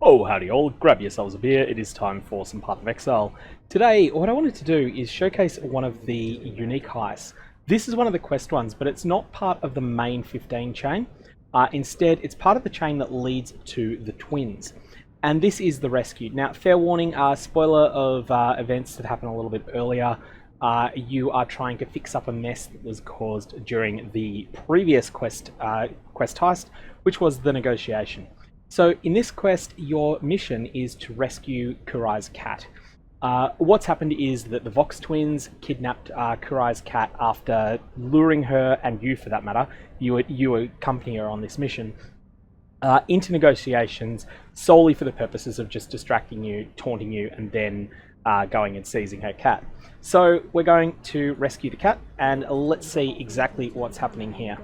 Oh, howdy all, grab yourselves a beer, it is time for some Path of Exile. Today, what I wanted to do is showcase one of the unique heists. This is one of the quest ones, but it's not part of the main 15 chain. Instead, it's part of the chain that leads to the twins. And this is the rescue. Now, fair warning, spoiler of events that happened a little bit earlier. You are trying to fix up a mess that was caused during the previous quest heist, which was the negotiation. So in this quest, your mission is to rescue Kurai's cat. What's happened is that the Vox twins kidnapped Kurai's cat after luring her, and you for that matter, you accompany her on this mission, into negotiations solely for the purposes of just distracting you, taunting you, and then going and seizing her cat. So we're going to rescue the cat, and let's see exactly what's happening here.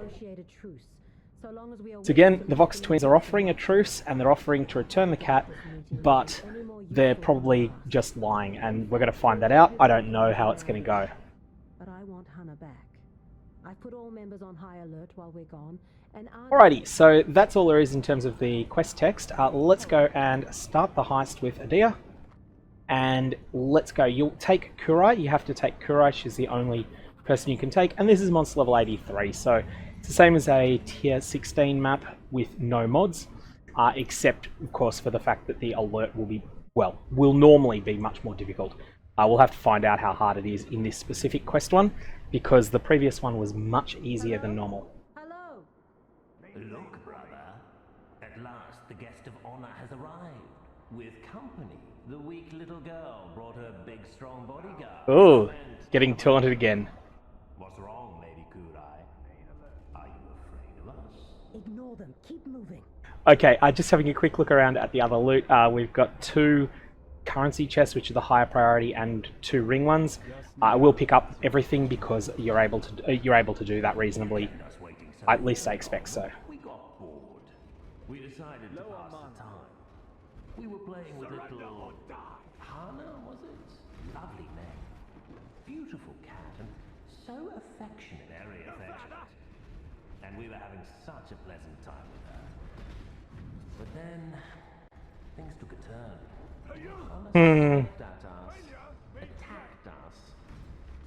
So again, the Vox twins are offering a truce, and they're offering to return the cat, but they're probably just lying, and we're going to find that out. I don't know how it's going to go. But I want Hannah back. I've put all members on high alert while we're gone. And Alrighty, so that's all there is in terms of the quest text. Let's go and start the heist with Adia. And let's go. You'll take Kurai. You have to take Kurai. She's the only person you can take. And this is monster level 83, so it's the same as a tier 16 map with no mods, except, of course, for the fact that the alert will be, well, will normally be much more difficult. We'll have to find out how hard it is in this specific quest one, because the previous one was much easier than normal. hello. Look, brother. At last, the guest of honor has arrived. With company. The weak little girl brought her big, strong bodyguard. Oh, getting taunted again. What's wrong, Lady Kurai? Are you afraid of us? Ignore them. Keep moving. Okay, just having a quick look around at the other loot. We've got 2 currency chests, which are the higher priority, and 2 ring ones. I will pick up everything because you're able to do that reasonably. At least I expect so. We got bored. We decided to pass the time. We were playing with little Hana, was it? Lovely name. Beautiful cat, and so affectionate. Very affectionate. And we were having such a pleasant time with her. But then, things took a turn. Hana looked at us, attacked us.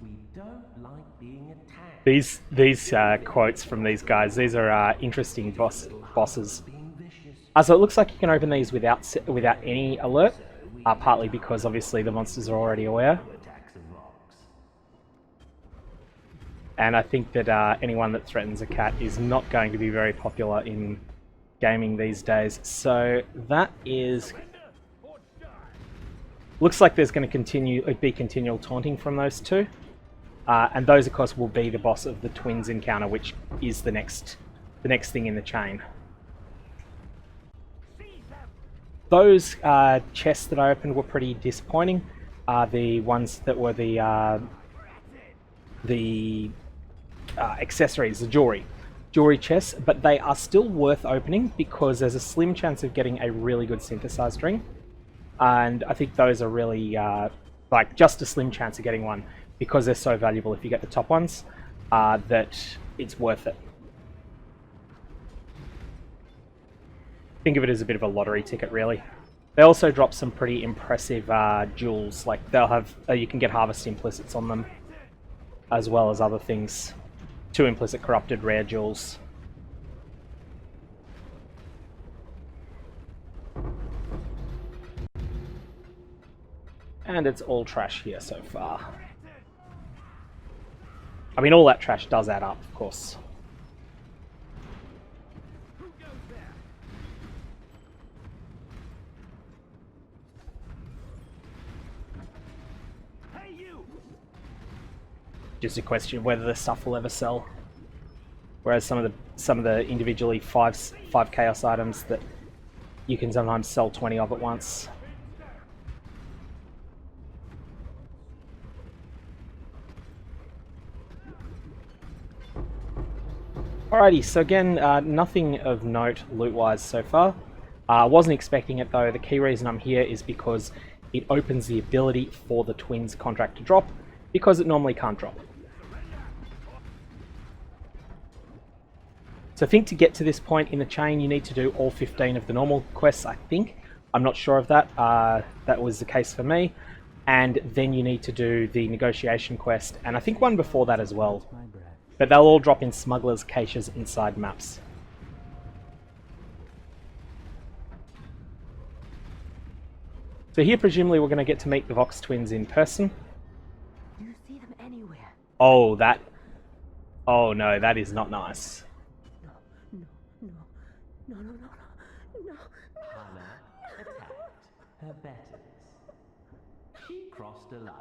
We don't like being attacked. These quotes from these guys, these are interesting bosses. Being vicious. So it looks like you can open these without any alert, partly because obviously the monsters are already aware. Attacks of Vox. And I think that anyone that threatens a cat is not going to be very popular in gaming these days. So that is... looks like there's going to be continual taunting from those 2. And those, of course, will be the boss of the twins encounter, which is the next thing in the chain. Those chests that I opened were pretty disappointing. The ones that were the accessories, the jewelry chests, but they are still worth opening because there's a slim chance of getting a really good synthesized ring. And I think those are really, like, just a slim chance of getting one, because they're so valuable if you get the top ones, that it's worth it. Think of it as a bit of a lottery ticket, really. They also drop some pretty impressive jewels, like they'll have, you can get harvest implicits on them, as well as other things. 2 implicit corrupted rare jewels. And it's all trash here so far. I mean, all that trash does add up, of course. Just a question of whether the stuff will ever sell. Whereas some of the individually 5 chaos items that you can sometimes sell 20 of at once. Alrighty, so again, nothing of note loot-wise so far. I wasn't expecting it though. The key reason I'm here is because it opens the ability for the twins contract to drop, because it normally can't drop. So I think to get to this point in the chain, you need to do all 15 of the normal quests, I think. I'm not sure of that. That was the case for me. And then you need to do the negotiation quest, and I think one before that as well. But they'll all drop in smugglers' caches inside maps. So here, presumably, we're going to get to meet the Vox twins in person. Do you see them anywhere? Oh, that... Oh no, that is not nice. No, no, no, no, no, no, no. Hannah attacked her betters. She crossed a line.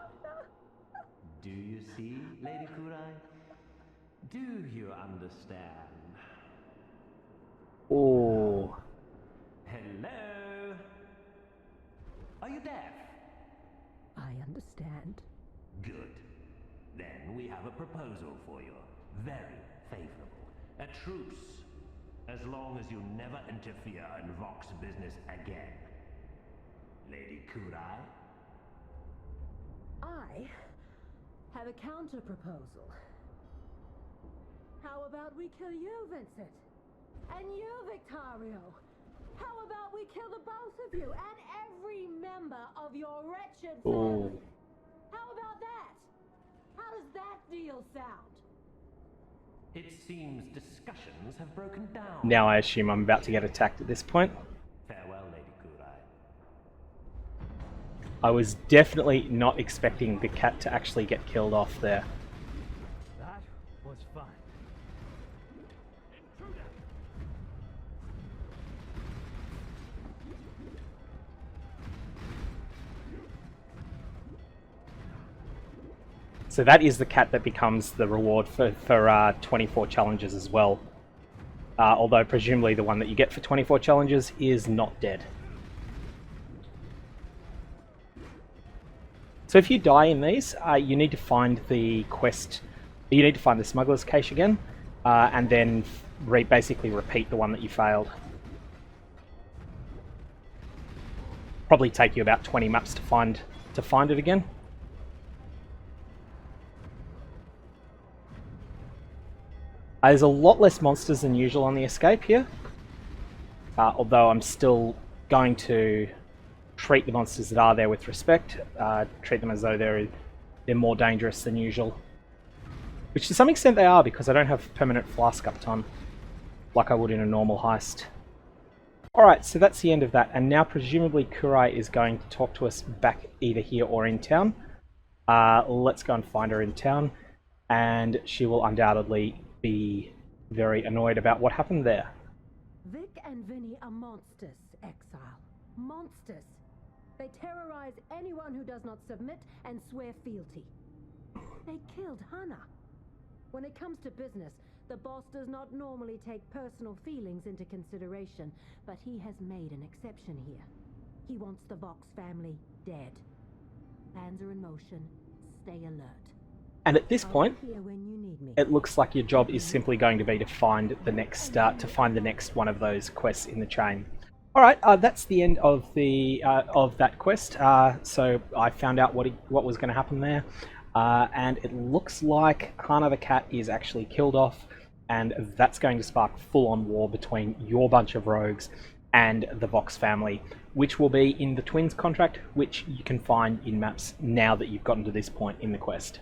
Do you see, Lady Kurai? Do you understand? Oh. Hello? Are you deaf? I understand. Good. Then we have a proposal for you. Very favorable. A truce. As long as you never interfere in Vox business again. Lady Kurai? I have a counter-proposal. How about we kill you, Vincent? And you, Victario? How about we kill the both of you and every member of your wretched family? Oh. How about that? How does that deal sound? It seems discussions have broken down. Now I assume I'm about to get attacked at this point. Farewell, Lady Kurai. I was definitely not expecting the cat to actually get killed off there. That was fun. So that is the cat that becomes the reward for 24 challenges as well. Although presumably the one that you get for 24 challenges is not dead. So if you die in these, you need to find the quest. You need to find the smuggler's cache again, and then basically repeat the one that you failed. Probably take you about 20 maps to find it again. There's a lot less monsters than usual on the escape here, although I'm still going to treat the monsters that are there with respect, treat them as though they're more dangerous than usual. Which to some extent they are, because I don't have permanent flask uptime, like I would in a normal heist. Alright, so that's the end of that, and now presumably Kurai is going to talk to us back either here or in town. Let's go and find her in town, and she will undoubtedly be very annoyed about what happened there. Vic and Vinny are monsters, Exile. Monsters. They terrorize anyone who does not submit and swear fealty. They killed Hannah. When it comes to business, the boss does not normally take personal feelings into consideration, but he has made an exception here. He wants the Vox family dead. Plans are in motion. Stay alert. And at this point, I'll be here when you need me. it looks like your job is simply going to be to find the next one of those quests in the chain. All right, that's the end of that quest. So I found out what was going to happen there, and it looks like Hannah the cat is actually killed off, and that's going to spark full-on war between your bunch of rogues and the Vox family, which will be in the Twins contract, which you can find in maps now that you've gotten to this point in the quest.